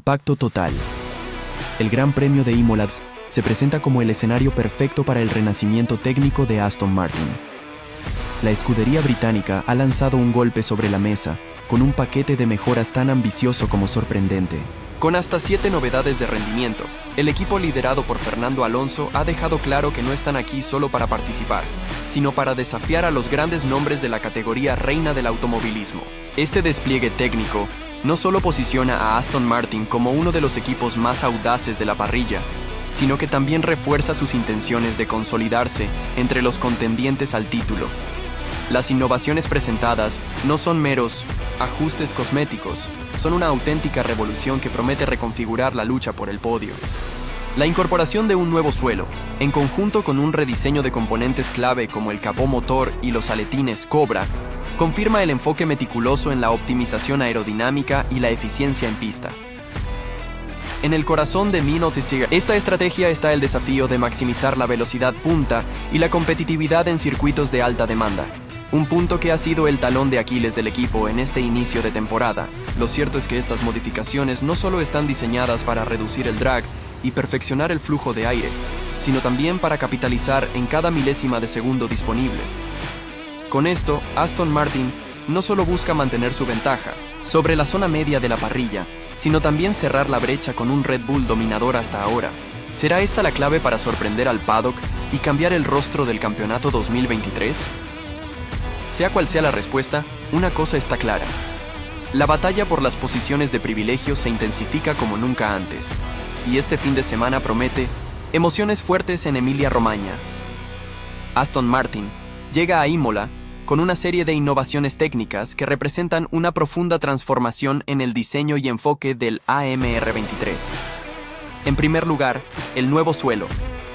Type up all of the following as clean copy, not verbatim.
impacto total. El Gran Premio de Imola se presenta como el escenario perfecto para el renacimiento técnico de Aston Martin. La escudería británica ha lanzado un golpe sobre la mesa, con un paquete de mejoras tan ambicioso como sorprendente. Con hasta 7 novedades de rendimiento, el equipo liderado por Fernando Alonso ha dejado claro que no están aquí solo para participar, sino para desafiar a los grandes nombres de la categoría reina del automovilismo. Este despliegue técnico no solo posiciona a Aston Martin como uno de los equipos más audaces de la parrilla, sino que también refuerza sus intenciones de consolidarse entre los contendientes al título. Las innovaciones presentadas no son meros ajustes cosméticos, son una auténtica revolución que promete reconfigurar la lucha por el podio. La incorporación de un nuevo suelo, en conjunto con un rediseño de componentes clave como el capó motor y los aletines Cobra, confirma el enfoque meticuloso en la optimización aerodinámica y la eficiencia en pista. En el corazón de esta estrategia está el desafío de maximizar la velocidad punta y la competitividad en circuitos de alta demanda. Un punto que ha sido el talón de Aquiles del equipo en este inicio de temporada. Lo cierto es que estas modificaciones no solo están diseñadas para reducir el drag y perfeccionar el flujo de aire, sino también para capitalizar en cada milésima de segundo disponible. Con esto, Aston Martin no solo busca mantener su ventaja sobre la zona media de la parrilla, sino también cerrar la brecha con un Red Bull dominador hasta ahora. ¿Será esta la clave para sorprender al paddock y cambiar el rostro del campeonato 2023? Sea cual sea la respuesta, una cosa está clara. La batalla por las posiciones de privilegio se intensifica como nunca antes, y este fin de semana promete emociones fuertes en Emilia-Romagna. Aston Martin llega a Imola con una serie de innovaciones técnicas que representan una profunda transformación en el diseño y enfoque del AMR23. En primer lugar, el nuevo suelo,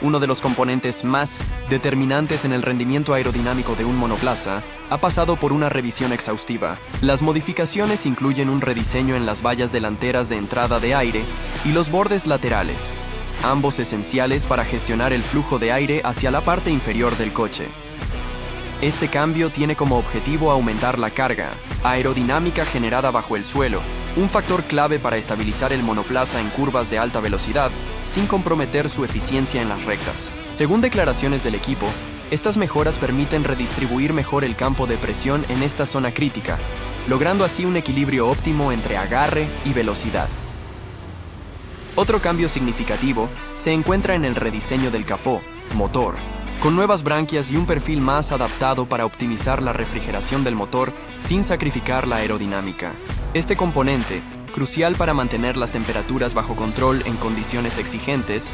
uno de los componentes más determinantes en el rendimiento aerodinámico de un monoplaza, ha pasado por una revisión exhaustiva. Las modificaciones incluyen un rediseño en las vallas delanteras de entrada de aire y los bordes laterales, ambos esenciales para gestionar el flujo de aire hacia la parte inferior del coche. Este cambio tiene como objetivo aumentar la carga aerodinámica generada bajo el suelo, un factor clave para estabilizar el monoplaza en curvas de alta velocidad sin comprometer su eficiencia en las rectas. Según declaraciones del equipo, estas mejoras permiten redistribuir mejor el campo de presión en esta zona crítica, logrando así un equilibrio óptimo entre agarre y velocidad. Otro cambio significativo se encuentra en el rediseño del capó motor, con nuevas branquias y un perfil más adaptado para optimizar la refrigeración del motor sin sacrificar la aerodinámica. Este componente, crucial para mantener las temperaturas bajo control en condiciones exigentes,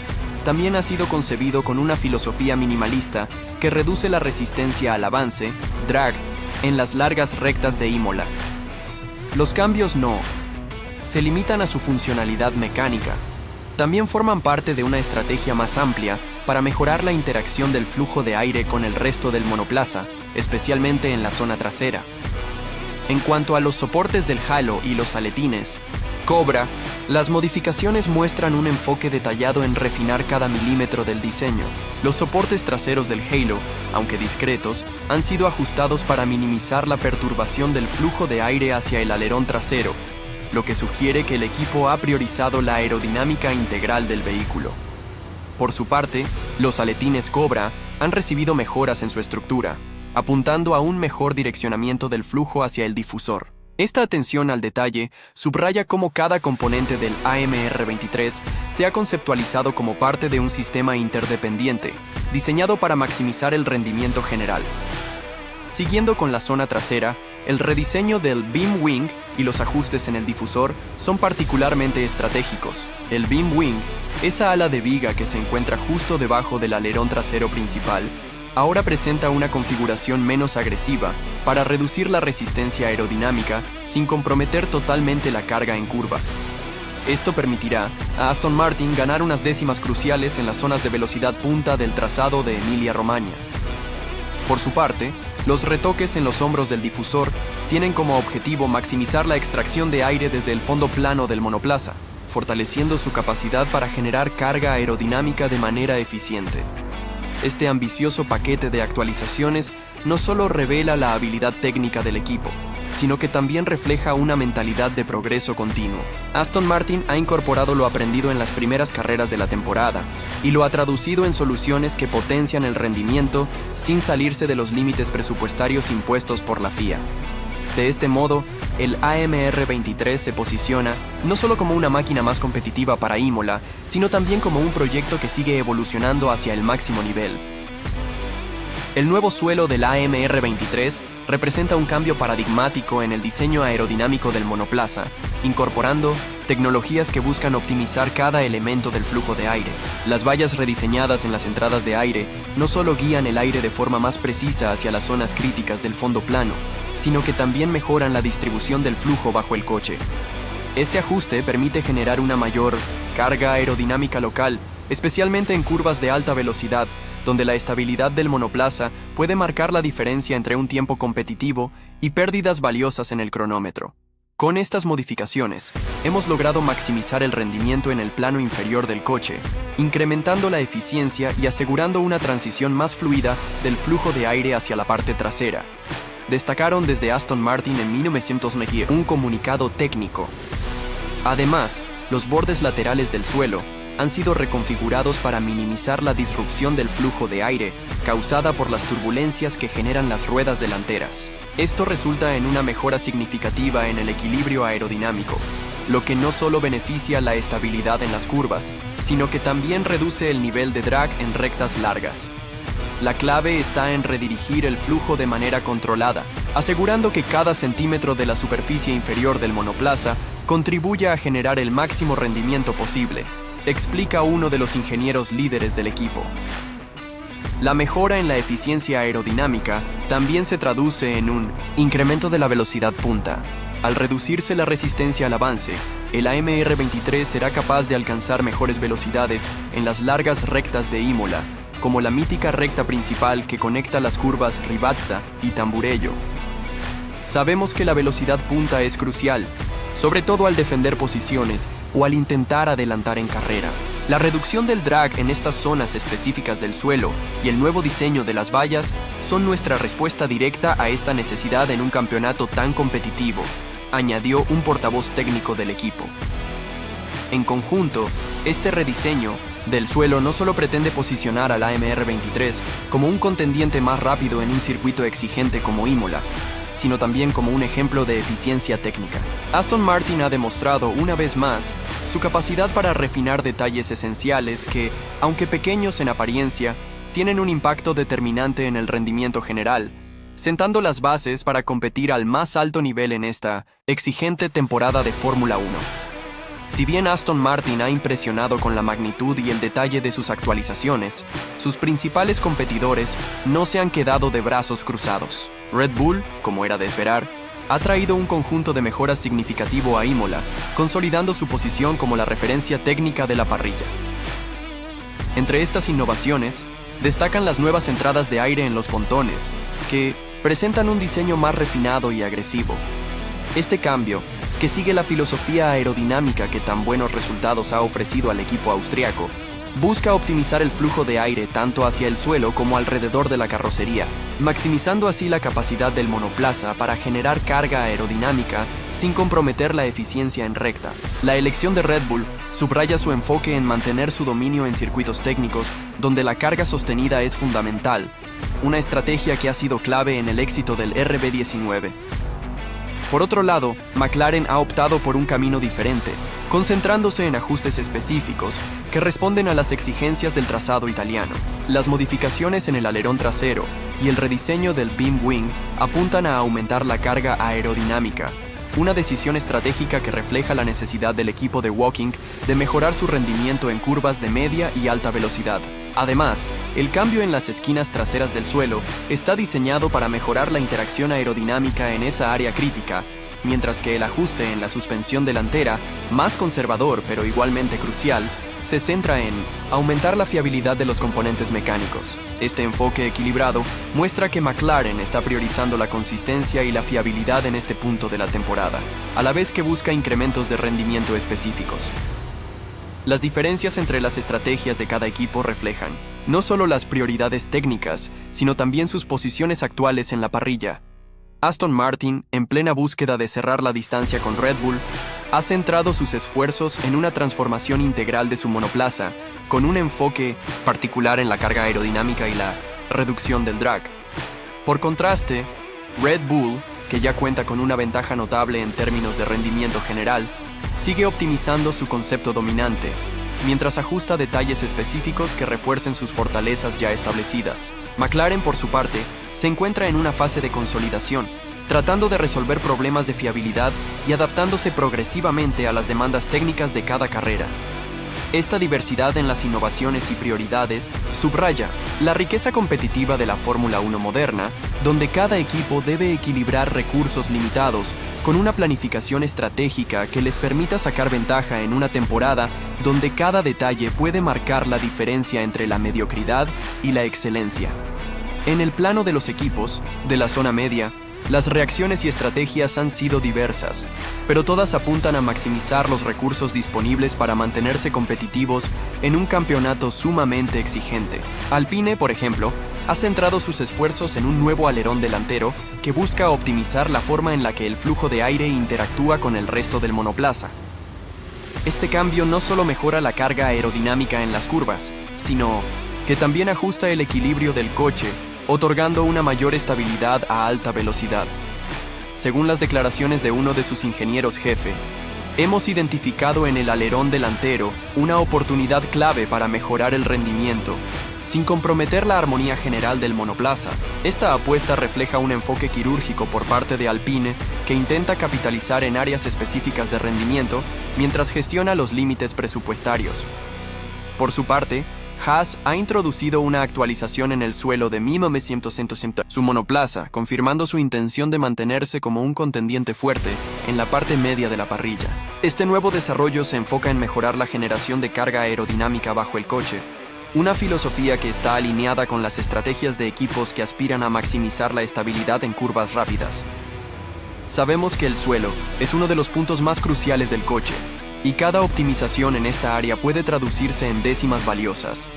también ha sido concebido con una filosofía minimalista que reduce la resistencia al avance, drag, en las largas rectas de Imola. Los cambios no se limitan a su funcionalidad mecánica, también forman parte de una estrategia más amplia para mejorar la interacción del flujo de aire con el resto del monoplaza, especialmente en la zona trasera. En cuanto a los soportes del halo y los aletines Cobra, las modificaciones muestran un enfoque detallado en refinar cada milímetro del diseño. Los soportes traseros del Halo, aunque discretos, han sido ajustados para minimizar la perturbación del flujo de aire hacia el alerón trasero, lo que sugiere que el equipo ha priorizado la aerodinámica integral del vehículo. Por su parte, los aletines Cobra han recibido mejoras en su estructura, apuntando a un mejor direccionamiento del flujo hacia el difusor. Esta atención al detalle subraya cómo cada componente del AMR23 se ha conceptualizado como parte de un sistema interdependiente, diseñado para maximizar el rendimiento general. Siguiendo con la zona trasera, el rediseño del Beam Wing y los ajustes en el difusor son particularmente estratégicos. El Beam Wing, esa ala de viga que se encuentra justo debajo del alerón trasero principal, ahora presenta una configuración menos agresiva para reducir la resistencia aerodinámica sin comprometer totalmente la carga en curva. Esto permitirá a Aston Martin ganar unas décimas cruciales en las zonas de velocidad punta del trazado de Emilia-Romagna. Por su parte, los retoques en los hombros del difusor tienen como objetivo maximizar la extracción de aire desde el fondo plano del monoplaza, fortaleciendo su capacidad para generar carga aerodinámica de manera eficiente. Este ambicioso paquete de actualizaciones no solo revela la habilidad técnica del equipo, sino que también refleja una mentalidad de progreso continuo. Aston Martin ha incorporado lo aprendido en las primeras carreras de la temporada y lo ha traducido en soluciones que potencian el rendimiento sin salirse de los límites presupuestarios impuestos por la FIA. De este modo, el AMR23 se posiciona no solo como una máquina más competitiva para Imola, sino también como un proyecto que sigue evolucionando hacia el máximo nivel. El nuevo suelo del AMR23 representa un cambio paradigmático en el diseño aerodinámico del monoplaza, incorporando tecnologías que buscan optimizar cada elemento del flujo de aire. Las vallas rediseñadas en las entradas de aire no solo guían el aire de forma más precisa hacia las zonas críticas del fondo plano, sino que también mejoran la distribución del flujo bajo el coche. Este ajuste permite generar una mayor carga aerodinámica local, especialmente en curvas de alta velocidad, donde la estabilidad del monoplaza puede marcar la diferencia entre un tiempo competitivo y pérdidas valiosas en el cronómetro. Con estas modificaciones, hemos logrado maximizar el rendimiento en el plano inferior del coche, incrementando la eficiencia y asegurando una transición más fluida del flujo de aire hacia la parte trasera. Destacaron desde Aston Martin en 1990 un comunicado técnico. Además, los bordes laterales del suelo han sido reconfigurados para minimizar la disrupción del flujo de aire causada por las turbulencias que generan las ruedas delanteras. Esto resulta en una mejora significativa en el equilibrio aerodinámico, lo que no solo beneficia la estabilidad en las curvas, sino que también reduce el nivel de drag en rectas largas. La clave está en redirigir el flujo de manera controlada, asegurando que cada centímetro de la superficie inferior del monoplaza contribuya a generar el máximo rendimiento posible, explica uno de los ingenieros líderes del equipo. La mejora en la eficiencia aerodinámica también se traduce en un incremento de la velocidad punta. Al reducirse la resistencia al avance, el AMR23 será capaz de alcanzar mejores velocidades en las largas rectas de Imola, como la mítica recta principal que conecta las curvas Rivazza y Tamburello. Sabemos que la velocidad punta es crucial, sobre todo al defender posiciones o al intentar adelantar en carrera. La reducción del drag en estas zonas específicas del suelo y el nuevo diseño de las vallas son nuestra respuesta directa a esta necesidad en un campeonato tan competitivo, añadió un portavoz técnico del equipo. En conjunto, este rediseño del suelo no solo pretende posicionar al AMR23 como un contendiente más rápido en un circuito exigente como Imola, sino también como un ejemplo de eficiencia técnica. Aston Martin ha demostrado una vez más su capacidad para refinar detalles esenciales que, aunque pequeños en apariencia, tienen un impacto determinante en el rendimiento general, sentando las bases para competir al más alto nivel en esta exigente temporada de Fórmula 1. Si bien Aston Martin ha impresionado con la magnitud y el detalle de sus actualizaciones, sus principales competidores no se han quedado de brazos cruzados. Red Bull, como era de esperar, ha traído un conjunto de mejoras significativo a Imola, consolidando su posición como la referencia técnica de la parrilla. Entre estas innovaciones, destacan las nuevas entradas de aire en los pontones, que presentan un diseño más refinado y agresivo. Este cambio, que sigue la filosofía aerodinámica que tan buenos resultados ha ofrecido al equipo austriaco, busca optimizar el flujo de aire tanto hacia el suelo como alrededor de la carrocería, maximizando así la capacidad del monoplaza para generar carga aerodinámica sin comprometer la eficiencia en recta. La elección de Red Bull subraya su enfoque en mantener su dominio en circuitos técnicos donde la carga sostenida es fundamental, una estrategia que ha sido clave en el éxito del RB19. Por otro lado, McLaren ha optado por un camino diferente, concentrándose en ajustes específicos que responden a las exigencias del trazado italiano. Las modificaciones en el alerón trasero y el rediseño del beam wing apuntan a aumentar la carga aerodinámica, una decisión estratégica que refleja la necesidad del equipo de Woking de mejorar su rendimiento en curvas de media y alta velocidad. Además, el cambio en las esquinas traseras del suelo está diseñado para mejorar la interacción aerodinámica en esa área crítica, mientras que el ajuste en la suspensión delantera, más conservador pero igualmente crucial, se centra en aumentar la fiabilidad de los componentes mecánicos. Este enfoque equilibrado muestra que McLaren está priorizando la consistencia y la fiabilidad en este punto de la temporada, a la vez que busca incrementos de rendimiento específicos. Las diferencias entre las estrategias de cada equipo reflejan no solo las prioridades técnicas, sino también sus posiciones actuales en la parrilla. Aston Martin, en plena búsqueda de cerrar la distancia con Red Bull, ha centrado sus esfuerzos en una transformación integral de su monoplaza, con un enfoque particular en la carga aerodinámica y la reducción del drag. Por contraste, Red Bull, que ya cuenta con una ventaja notable en términos de rendimiento general, sigue optimizando su concepto dominante, mientras ajusta detalles específicos que refuercen sus fortalezas ya establecidas. McLaren, por su parte, se encuentra en una fase de consolidación, tratando de resolver problemas de fiabilidad y adaptándose progresivamente a las demandas técnicas de cada carrera. Esta diversidad en las innovaciones y prioridades subraya la riqueza competitiva de la Fórmula 1 moderna, donde cada equipo debe equilibrar recursos limitados con una planificación estratégica que les permita sacar ventaja en una temporada donde cada detalle puede marcar la diferencia entre la mediocridad y la excelencia. En el plano de los equipos, de la zona media, las reacciones y estrategias han sido diversas, pero todas apuntan a maximizar los recursos disponibles para mantenerse competitivos en un campeonato sumamente exigente. Alpine, por ejemplo, ha centrado sus esfuerzos en un nuevo alerón delantero que busca optimizar la forma en la que el flujo de aire interactúa con el resto del monoplaza. Este cambio no solo mejora la carga aerodinámica en las curvas, sino que también ajusta el equilibrio del coche, otorgando una mayor estabilidad a alta velocidad. Según las declaraciones de uno de sus ingenieros jefe, hemos identificado en el alerón delantero una oportunidad clave para mejorar el rendimiento, sin comprometer la armonía general del monoplaza. Esta apuesta refleja un enfoque quirúrgico por parte de Alpine que intenta capitalizar en áreas específicas de rendimiento mientras gestiona los límites presupuestarios. Por su parte, Haas ha introducido una actualización en el suelo de 1960 su monoplaza, confirmando su intención de mantenerse como un contendiente fuerte en la parte media de la parrilla. Este nuevo desarrollo se enfoca en mejorar la generación de carga aerodinámica bajo el coche, una filosofía que está alineada con las estrategias de equipos que aspiran a maximizar la estabilidad en curvas rápidas. Sabemos que el suelo es uno de los puntos más cruciales del coche, y cada optimización en esta área puede traducirse en décimas valiosas.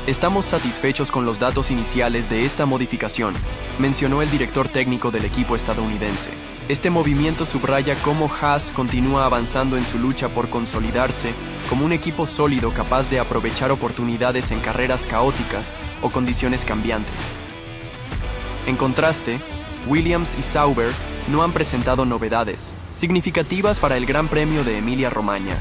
Estamos satisfechos con los datos iniciales de esta modificación, mencionó el director técnico del equipo estadounidense. Este movimiento subraya cómo Haas continúa avanzando en su lucha por consolidarse como un equipo sólido capaz de aprovechar oportunidades en carreras caóticas o condiciones cambiantes. En contraste, Williams y Sauber no han presentado novedades significativas para el Gran Premio de Emilia-Romagna,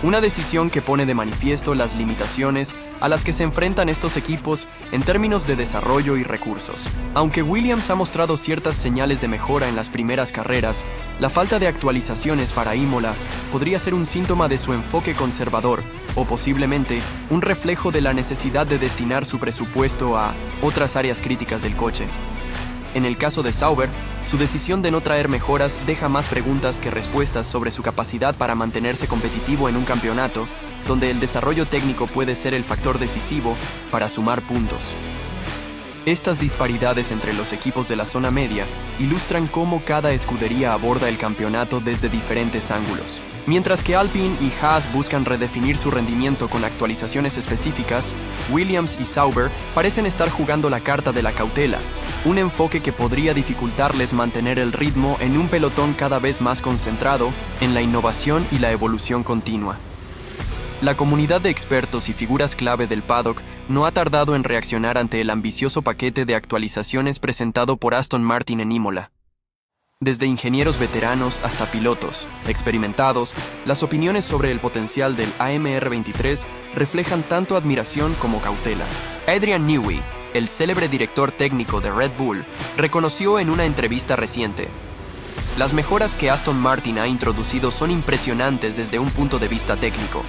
una decisión que pone de manifiesto las limitaciones a las que se enfrentan estos equipos en términos de desarrollo y recursos. Aunque Williams ha mostrado ciertas señales de mejora en las primeras carreras, la falta de actualizaciones para Imola podría ser un síntoma de su enfoque conservador o posiblemente un reflejo de la necesidad de destinar su presupuesto a otras áreas críticas del coche. En el caso de Sauber, su decisión de no traer mejoras deja más preguntas que respuestas sobre su capacidad para mantenerse competitivo en un campeonato, donde el desarrollo técnico puede ser el factor decisivo para sumar puntos. Estas disparidades entre los equipos de la zona media ilustran cómo cada escudería aborda el campeonato desde diferentes ángulos. Mientras que Alpine y Haas buscan redefinir su rendimiento con actualizaciones específicas, Williams y Sauber parecen estar jugando la carta de la cautela, un enfoque que podría dificultarles mantener el ritmo en un pelotón cada vez más concentrado en la innovación y la evolución continua. La comunidad de expertos y figuras clave del paddock no ha tardado en reaccionar ante el ambicioso paquete de actualizaciones presentado por Aston Martin en Imola. Desde ingenieros veteranos hasta pilotos experimentados, las opiniones sobre el potencial del AMR23 reflejan tanto admiración como cautela. Adrian Newey, el célebre director técnico de Red Bull, reconoció en una entrevista reciente: "Las mejoras que Aston Martin ha introducido son impresionantes desde un punto de vista técnico.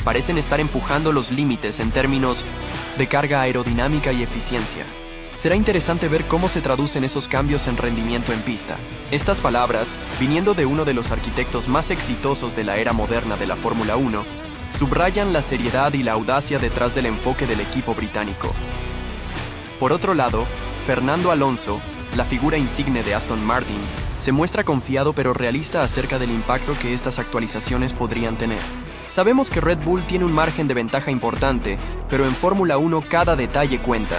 Parecen estar empujando los límites en términos de carga aerodinámica y eficiencia. Será interesante ver cómo se traducen esos cambios en rendimiento en pista". Estas palabras, viniendo de uno de los arquitectos más exitosos de la era moderna de la Fórmula 1, subrayan la seriedad y la audacia detrás del enfoque del equipo británico. Por otro lado, Fernando Alonso, la figura insigne de Aston Martin, se muestra confiado pero realista acerca del impacto que estas actualizaciones podrían tener. Sabemos que Red Bull tiene un margen de ventaja importante, pero en Fórmula 1 cada detalle cuenta.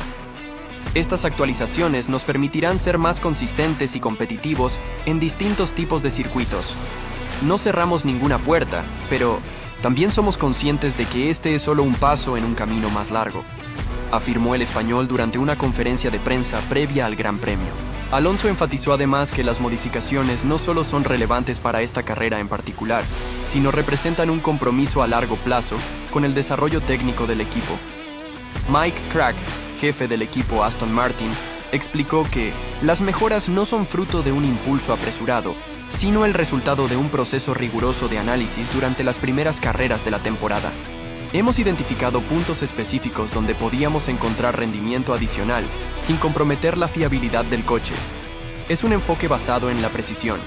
Estas actualizaciones nos permitirán ser más consistentes y competitivos en distintos tipos de circuitos. No cerramos ninguna puerta, pero también somos conscientes de que este es solo un paso en un camino más largo, afirmó el español durante una conferencia de prensa previa al Gran Premio. Alonso enfatizó además que las modificaciones no solo son relevantes para esta carrera en particular, sino representan un compromiso a largo plazo con el desarrollo técnico del equipo. Mike Krack, jefe del equipo Aston Martin, explicó que las mejoras no son fruto de un impulso apresurado, sino el resultado de un proceso riguroso de análisis durante las primeras carreras de la temporada. Hemos identificado puntos específicos donde podíamos encontrar rendimiento adicional sin comprometer la fiabilidad del coche. Es un enfoque basado en la precisión.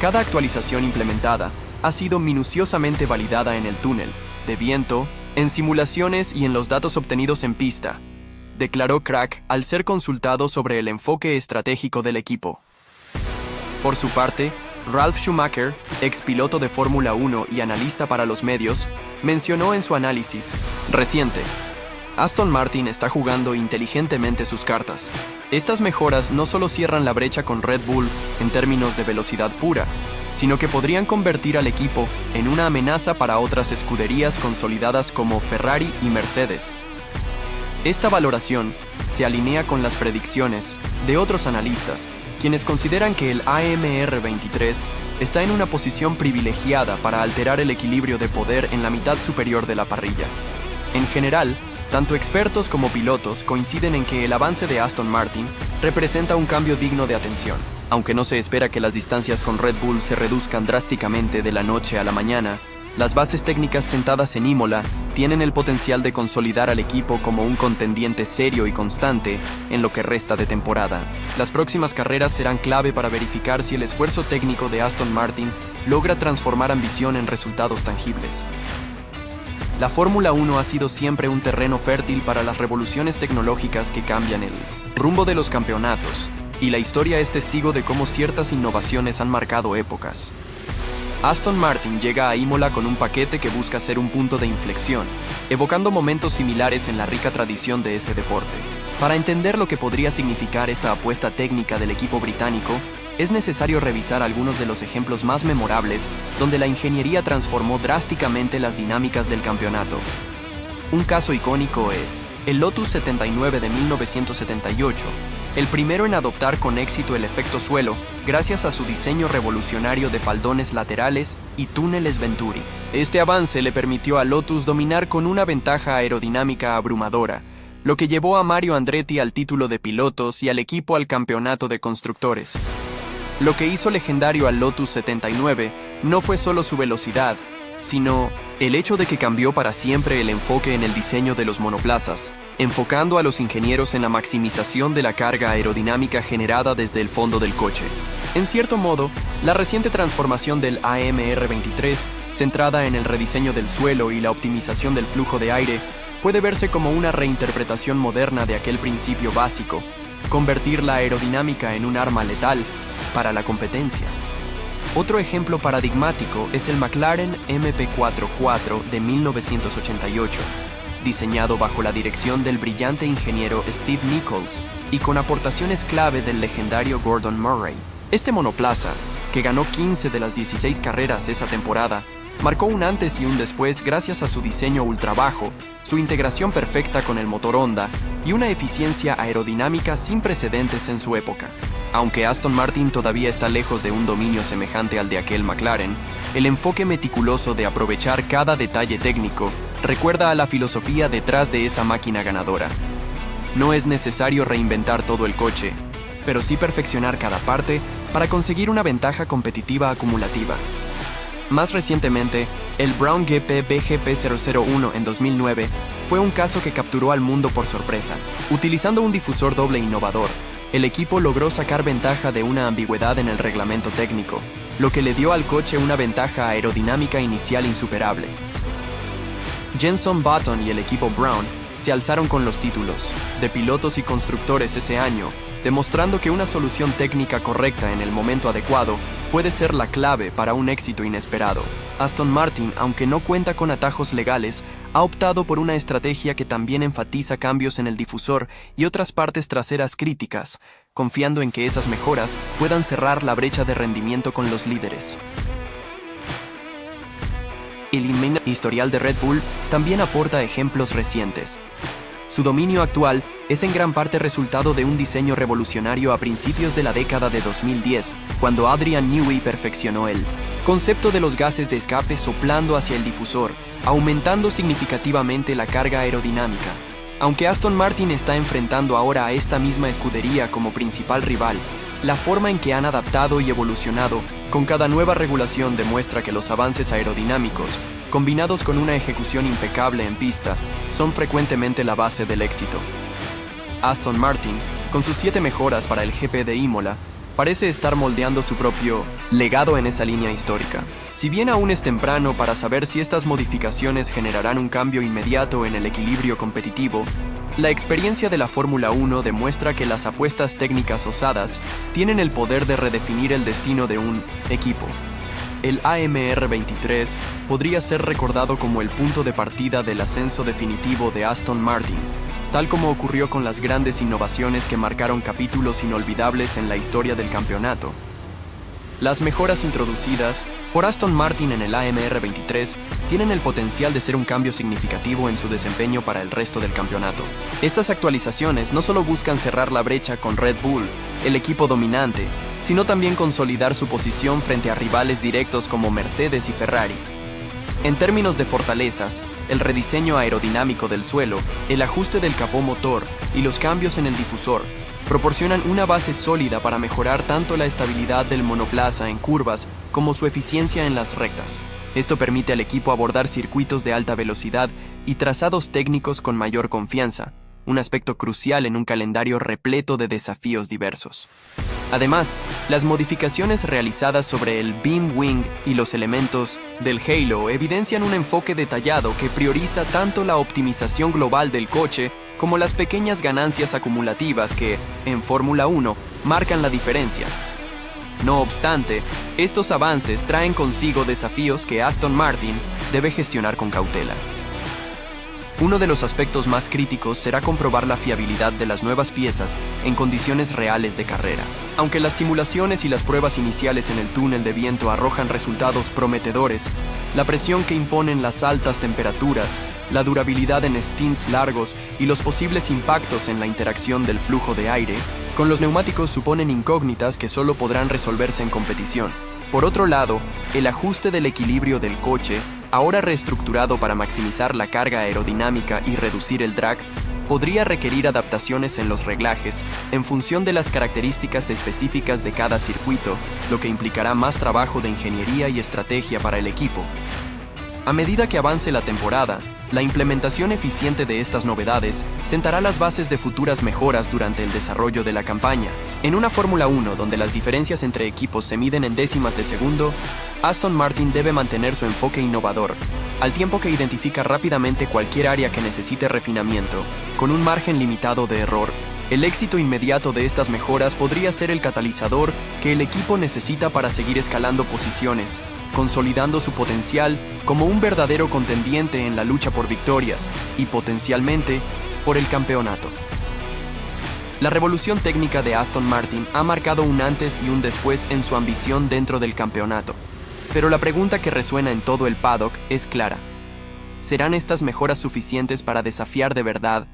Cada actualización implementada ha sido minuciosamente validada en el túnel, de viento, en simulaciones y en los datos obtenidos en pista, declaró Krack al ser consultado sobre el enfoque estratégico del equipo. Por su parte, Ralf Schumacher, ex piloto de Fórmula 1 y analista para los medios, mencionó en su análisis reciente: Aston Martin está jugando inteligentemente sus cartas. Estas mejoras no solo cierran la brecha con Red Bull en términos de velocidad pura, sino que podrían convertir al equipo en una amenaza para otras escuderías consolidadas como Ferrari y Mercedes. Esta valoración se alinea con las predicciones de otros analistas, quienes consideran que el AMR23 está en una posición privilegiada para alterar el equilibrio de poder en la mitad superior de la parrilla. En general, tanto expertos como pilotos coinciden en que el avance de Aston Martin representa un cambio digno de atención. Aunque no se espera que las distancias con Red Bull se reduzcan drásticamente de la noche a la mañana, las bases técnicas sentadas en Imola tienen el potencial de consolidar al equipo como un contendiente serio y constante en lo que resta de temporada. Las próximas carreras serán clave para verificar si el esfuerzo técnico de Aston Martin logra transformar ambición en resultados tangibles. La Fórmula 1 ha sido siempre un terreno fértil para las revoluciones tecnológicas que cambian el rumbo de los campeonatos, y la historia es testigo de cómo ciertas innovaciones han marcado épocas. Aston Martin llega a Imola con un paquete que busca ser un punto de inflexión, evocando momentos similares en la rica tradición de este deporte. Para entender lo que podría significar esta apuesta técnica del equipo británico, es necesario revisar algunos de los ejemplos más memorables donde la ingeniería transformó drásticamente las dinámicas del campeonato. Un caso icónico es el Lotus 79 de 1978, el primero en adoptar con éxito el efecto suelo gracias a su diseño revolucionario de faldones laterales y túneles Venturi. Este avance le permitió a Lotus dominar con una ventaja aerodinámica abrumadora, lo que llevó a Mario Andretti al título de pilotos y al equipo al campeonato de constructores. Lo que hizo legendario al Lotus 79 no fue solo su velocidad, sino el hecho de que cambió para siempre el enfoque en el diseño de los monoplazas, enfocando a los ingenieros en la maximización de la carga aerodinámica generada desde el fondo del coche. En cierto modo, la reciente transformación del AMR23, centrada en el rediseño del suelo y la optimización del flujo de aire, puede verse como una reinterpretación moderna de aquel principio básico: convertir la aerodinámica en un arma letal para la competencia. Otro ejemplo paradigmático es el McLaren MP44 de 1988, diseñado bajo la dirección del brillante ingeniero Steve Nichols y con aportaciones clave del legendario Gordon Murray. Este monoplaza, que ganó 15 de las 16 carreras esa temporada, marcó un antes y un después gracias a su diseño ultra bajo, su integración perfecta con el motor Honda y una eficiencia aerodinámica sin precedentes en su época. Aunque Aston Martin todavía está lejos de un dominio semejante al de aquel McLaren, el enfoque meticuloso de aprovechar cada detalle técnico recuerda a la filosofía detrás de esa máquina ganadora. No es necesario reinventar todo el coche, pero sí perfeccionar cada parte para conseguir una ventaja competitiva acumulativa. Más recientemente, el Brown GP BGP001 en 2009 fue un caso que capturó al mundo por sorpresa. Utilizando un difusor doble innovador, el equipo logró sacar ventaja de una ambigüedad en el reglamento técnico, lo que le dio al coche una ventaja aerodinámica inicial insuperable. Jenson Button y el equipo Brown se alzaron con los títulos de pilotos y constructores ese año, demostrando que una solución técnica correcta en el momento adecuado puede ser la clave para un éxito inesperado. Aston Martin, aunque no cuenta con atajos legales, ha optado por una estrategia que también enfatiza cambios en el difusor y otras partes traseras críticas, confiando en que esas mejoras puedan cerrar la brecha de rendimiento con los líderes. El inmenso historial de Red Bull también aporta ejemplos recientes. Su dominio actual es en gran parte resultado de un diseño revolucionario a principios de la década de 2010, cuando Adrian Newey perfeccionó el concepto de los gases de escape soplando hacia el difusor, aumentando significativamente la carga aerodinámica. Aunque Aston Martin está enfrentando ahora a esta misma escudería como principal rival, la forma en que han adaptado y evolucionado con cada nueva regulación demuestra que los avances aerodinámicos, combinados con una ejecución impecable en pista, son frecuentemente la base del éxito. Aston Martin, con sus 7 mejoras para el GP de Imola, parece estar moldeando su propio legado en esa línea histórica. Si bien aún es temprano para saber si estas modificaciones generarán un cambio inmediato en el equilibrio competitivo, la experiencia de la Fórmula 1 demuestra que las apuestas técnicas osadas tienen el poder de redefinir el destino de un equipo. El AMR23 podría ser recordado como el punto de partida del ascenso definitivo de Aston Martin, tal como ocurrió con las grandes innovaciones que marcaron capítulos inolvidables en la historia del campeonato. Las mejoras introducidas por Aston Martin en el AMR23 tienen el potencial de ser un cambio significativo en su desempeño para el resto del campeonato. Estas actualizaciones no solo buscan cerrar la brecha con Red Bull, el equipo dominante, sino también consolidar su posición frente a rivales directos como Mercedes y Ferrari. En términos de fortalezas, el rediseño aerodinámico del suelo, el ajuste del capó motor y los cambios en el difusor proporcionan una base sólida para mejorar tanto la estabilidad del monoplaza en curvas como su eficiencia en las rectas. Esto permite al equipo abordar circuitos de alta velocidad y trazados técnicos con mayor confianza, un aspecto crucial en un calendario repleto de desafíos diversos. Además, las modificaciones realizadas sobre el beam wing y los elementos del halo evidencian un enfoque detallado que prioriza tanto la optimización global del coche como las pequeñas ganancias acumulativas que, en Fórmula 1, marcan la diferencia. No obstante, estos avances traen consigo desafíos que Aston Martin debe gestionar con cautela. Uno de los aspectos más críticos será comprobar la fiabilidad de las nuevas piezas en condiciones reales de carrera. Aunque las simulaciones y las pruebas iniciales en el túnel de viento arrojan resultados prometedores, la presión que imponen las altas temperaturas, la durabilidad en stints largos y los posibles impactos en la interacción del flujo de aire con los neumáticos suponen incógnitas que solo podrán resolverse en competición. Por otro lado, el ajuste del equilibrio del coche, ahora reestructurado para maximizar la carga aerodinámica y reducir el drag, podría requerir adaptaciones en los reglajes en función de las características específicas de cada circuito, lo que implicará más trabajo de ingeniería y estrategia para el equipo. A medida que avance la temporada, la implementación eficiente de estas novedades sentará las bases de futuras mejoras durante el desarrollo de la campaña. En una Fórmula 1 donde las diferencias entre equipos se miden en décimas de segundo, Aston Martin debe mantener su enfoque innovador, al tiempo que identifica rápidamente cualquier área que necesite refinamiento. Con un margen limitado de error, el éxito inmediato de estas mejoras podría ser el catalizador que el equipo necesita para seguir escalando posiciones, consolidando su potencial como un verdadero contendiente en la lucha por victorias y, potencialmente, por el campeonato. La revolución técnica de Aston Martin ha marcado un antes y un después en su ambición dentro del campeonato. Pero la pregunta que resuena en todo el paddock es clara. ¿Serán estas mejoras suficientes para desafiar de verdad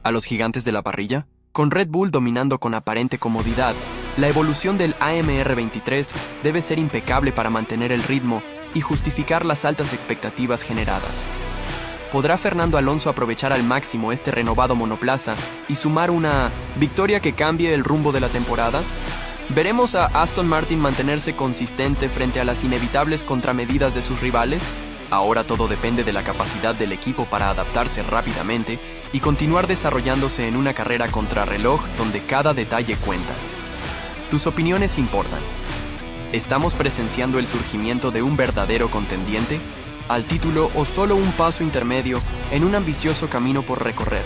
a los gigantes de la parrilla? Con Red Bull dominando con aparente comodidad, la evolución del AMR23 debe ser impecable para mantener el ritmo y justificar las altas expectativas generadas. ¿Podrá Fernando Alonso aprovechar al máximo este renovado monoplaza y sumar una victoria que cambie el rumbo de la temporada? ¿Veremos a Aston Martin mantenerse consistente frente a las inevitables contramedidas de sus rivales? Ahora todo depende de la capacidad del equipo para adaptarse rápidamente y continuar desarrollándose en una carrera contrarreloj donde cada detalle cuenta. Tus opiniones importan. ¿Estamos presenciando el surgimiento de un verdadero contendiente al título o solo un paso intermedio en un ambicioso camino por recorrer?